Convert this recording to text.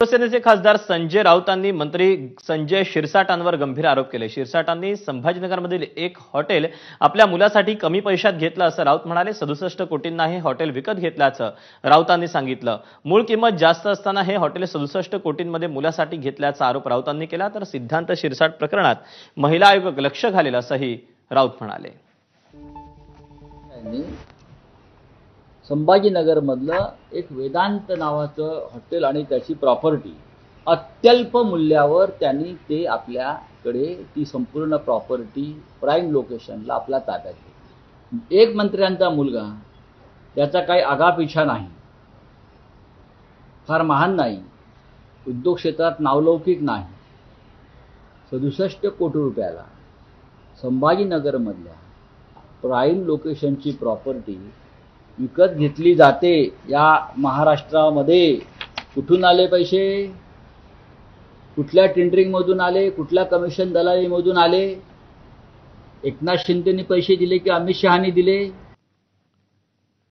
शिवसेनेचे खासदार संजय राऊतांनी मंत्री संजय शिरसाटांवर गंभीर आरोप केले। शिरसाटांनी संभाजीनगरमधील एक हॉटेल आपल्या मुलासाठी कमी पैशात घेतलं असं राऊत म्हणाले। 67 कोटींना हे हॉटेल विकत घेतल्याचं राऊतांनी सांगितलं। मूळ किंमत जास्त असताना हे हॉटेल 67 कोटींमध्ये मुलासाठी घेतल्याचा आरोप राऊतांनी केला। तर सिद्धांत शिरसाट प्रकरणात महिला आयोग लक्ष घालेल असंही राऊत म्हणाले। संभाजीनगर मधलं एक वेदांत नावाचं हॉटेल आणि त्याची प्रॉपर्टी अत्यल्प मूल्यावर त्यांनी ते आपल्याकडे ती संपूर्ण प्रॉपर्टी प्राईम लोकेशनला आपल्या ताब्यात घेतली। एक मंत्र्यांचा मुलगा, त्याचा काही आगापिछा नाही, फार महान नाही, उद्योग क्षेत्रात नावलौकिक नाही, 67 कोटी रुपयाला संभाजीनगर मधल्या प्राईम लोकेशनची प्रॉपर्टी विकत घेतली जाते। या महाराष्ट्रामध्ये कुठून आले पैसे? कुठल्या टेंडरिंग मधून आले? कुठल्या कमिशन दलाली मधून आले? एकनाथ शिंदेनी पैसे दिले की अमित शहानी दिले?